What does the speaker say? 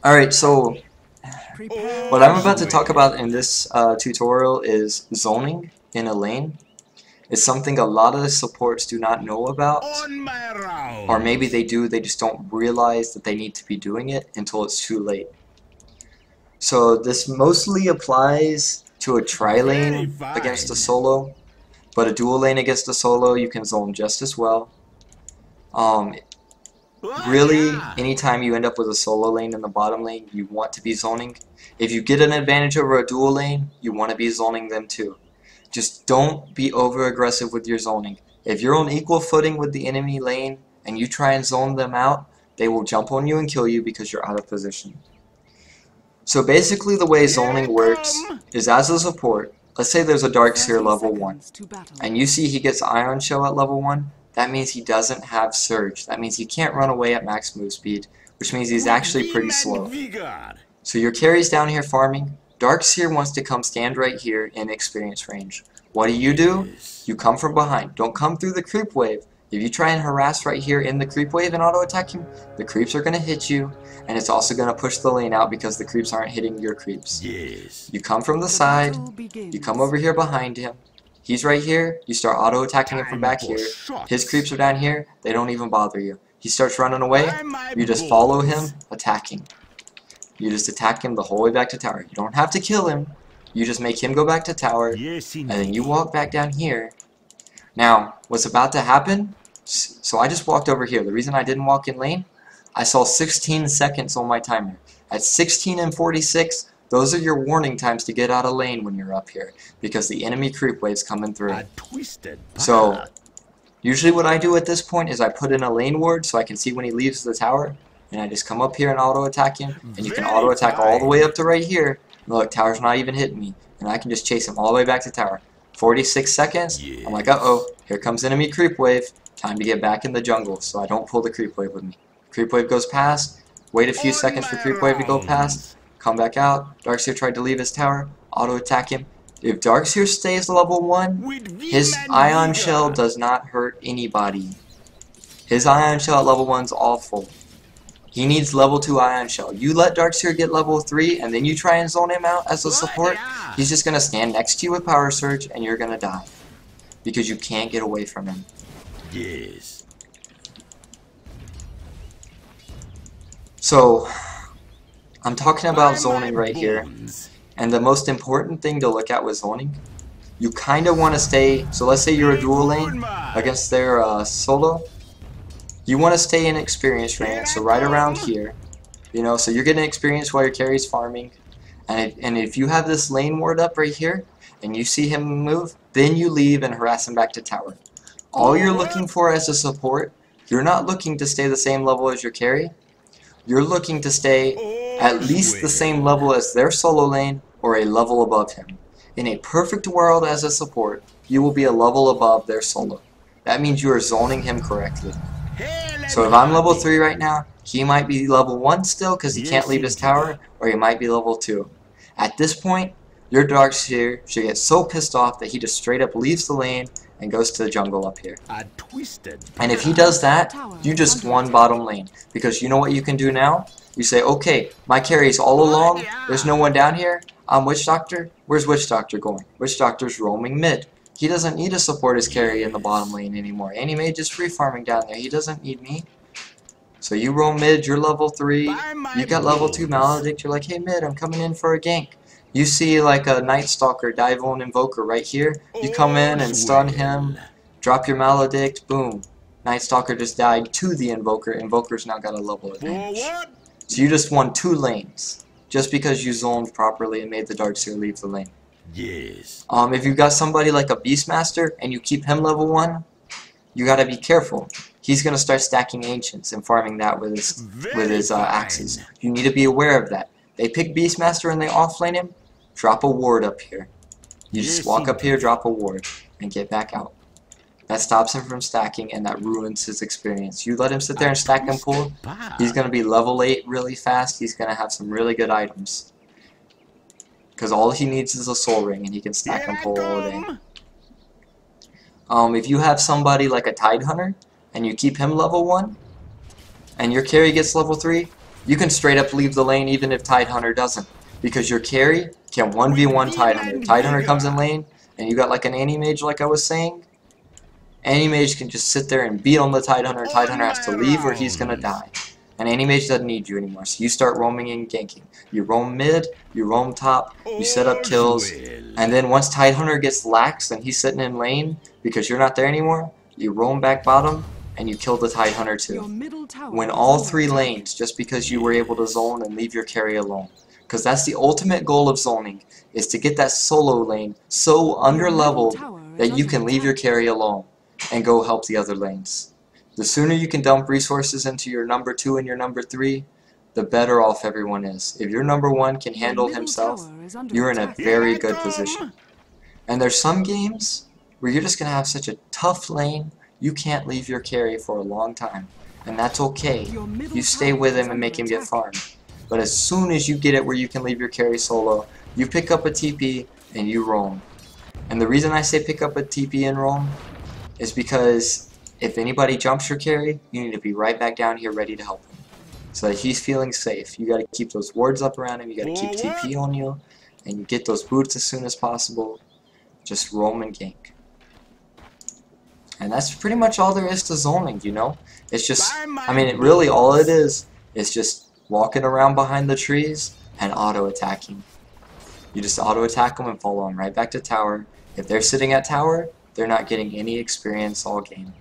Alright, so what I'm about to talk about in this tutorial is zoning in a lane. It's something a lot of the supports do not know about, or maybe they do, they just don't realize that they need to be doing it until it's too late. So this mostly applies to a tri-lane against a solo, but a dual lane against a solo you can zone just as well. Really, anytime you end up with a solo lane in the bottom lane, you want to be zoning. If you get an advantage over a dual lane, you want to be zoning them too. Just don't be over aggressive with your zoning. If you're on equal footing with the enemy lane and you try and zone them out, they will jump on you and kill you because you're out of position. So basically the way zoning works is as a support, let's say there's a Darkseer level 1, and you see he gets Ion Shell at level 1, that means he doesn't have Surge. That means he can't run away at max move speed, which means he's actually pretty slow. So your carry's down here farming. Darkseer wants to come stand right here in experience range. What do? You come from behind. Don't come through the creep wave. If you try and harass right here in the creep wave and auto attack him, the creeps are going to hit you, and it's also going to push the lane out because the creeps aren't hitting your creeps. You come from the side, you come over here behind him. He's right here, you start auto attacking him from back here. His creeps are down here, they don't even bother you. He starts running away, you just follow him, attacking. You just attack him the whole way back to tower. You don't have to kill him, you just make him go back to tower, and then you walk back down here. Now, what's about to happen? So I just walked over here. The reason I didn't walk in lane, I saw 16 seconds on my timer. At 16 and 46, those are your warning times to get out of lane when you're up here, because the enemy creep wave's coming through. So, usually what I do at this point is I put in a lane ward so I can see when he leaves the tower, and I just come up here and auto attack him, and you can auto attack all the way up to right here. Look, tower's not even hitting me, and I can just chase him all the way back to tower. 46 seconds, I'm like, uh-oh, here comes enemy creep wave. Time to get back in the jungle so I don't pull the creep wave with me. Creep wave goes past, wait a few seconds for creep wave to go past, come back out. Darkseer tried to leave his tower, auto attack him. If Darkseer stays level 1, his Ion Shell does not hurt anybody. His Ion Shell at level 1's awful. He needs level 2 Ion Shell. You let Darkseer get level 3 and then you try and zone him out as a support, he's just going to stand next to you with Power Surge and you're going to die. Because you can't get away from him. So, I'm talking about zoning right here, and the most important thing to look at with zoning, you kind of want to stay, so let's say you're a dual lane against their solo, you want to stay in experience range, so right around here, you know, so you're getting experience while your carry's farming, and if you have this lane ward up right here, and you see him move, then you leave and harass him back to tower. All you're looking for as a support, you're not looking to stay the same level as your carry, you're looking to stay at least the same level as their solo lane or a level above him. In a perfect world as a support, you will be a level above their solo. That means you are zoning him correctly. So if I'm level 3 right now, he might be level 1 still because he can't leave his tower, or he might be level 2. At this point, your Darkseer should get so pissed off that he just straight up leaves the lane and goes to the jungle up here. And if he does that, you just won bottom lane. Because you know what you can do now? You say, okay, my carry's all along, there's no one down here, I'm Witch Doctor, where's Witch Doctor going? Witch Doctor's roaming mid. He doesn't need to support his carry in the bottom lane anymore. Anime just free farming down there, he doesn't need me. So you roam mid, you're level 3, you got level 2 Maledict, you're like, hey mid, I'm coming in for a gank. You see like a Night Stalker dive on Invoker right here, you come in and stun him, drop your Maledict, boom. Night Stalker just died to the Invoker, Invoker's now got a level advantage. So you just won 2 lanes, just because you zoned properly and made the Darkseer leave the lane. If you've got somebody like a Beastmaster and you keep him level 1, you gotta be careful. He's gonna start stacking Ancients and farming that with his axes. You need to be aware of that. They pick Beastmaster and they offlane him, drop a ward up here. You just walk up here, drop a ward, and get back out. That stops him from stacking and that ruins his experience. You let him sit there and stack and pull, he's going to be level 8 really fast, he's going to have some really good items. Because all he needs is a soul ring and he can stack and pull all day. If you have somebody like a Tide Hunter, and you keep him level 1, and your carry gets level 3, You can straight up leave the lane even if Tidehunter doesn't, because your carry can 1v1 Tidehunter. Tidehunter comes in lane, and you got like an Anti-Mage like I was saying. Anti-Mage can just sit there and beat on the Tidehunter, and Tidehunter has to leave or he's gonna die. And Anti-Mage doesn't need you anymore, so you start roaming and ganking. You roam mid, you roam top, you set up kills, and then once Tidehunter gets lax and he's sitting in lane because you're not there anymore, you roam back bottom and you kill the Tidehunter too. Win all 3 lanes just because you were able to zone and leave your carry alone. Because that's the ultimate goal of zoning, is to get that solo lane so under-leveled that you can leave your carry alone and go help the other lanes. The sooner you can dump resources into your number 2 and your number 3, the better off everyone is. If your number 1 can handle himself, you're in a very good position. And there's some games where you're just going to have such a tough lane, you can't leave your carry for a long time. And that's okay. You stay with him and make him get farmed. But as soon as you get it where you can leave your carry solo, you pick up a TP and you roam. And the reason I say pick up a TP and roam is because if anybody jumps your carry, you need to be right back down here ready to help him. So that he's feeling safe. You gotta keep those wards up around him, you gotta keep TP on you, and you get those boots as soon as possible. Just roam and gank. And that's pretty much all there is to zoning, you know? It's just, I mean, really all it is just walking around behind the trees and auto-attacking. You just auto-attack them and follow them right back to tower. If they're sitting at tower, they're not getting any experience all game.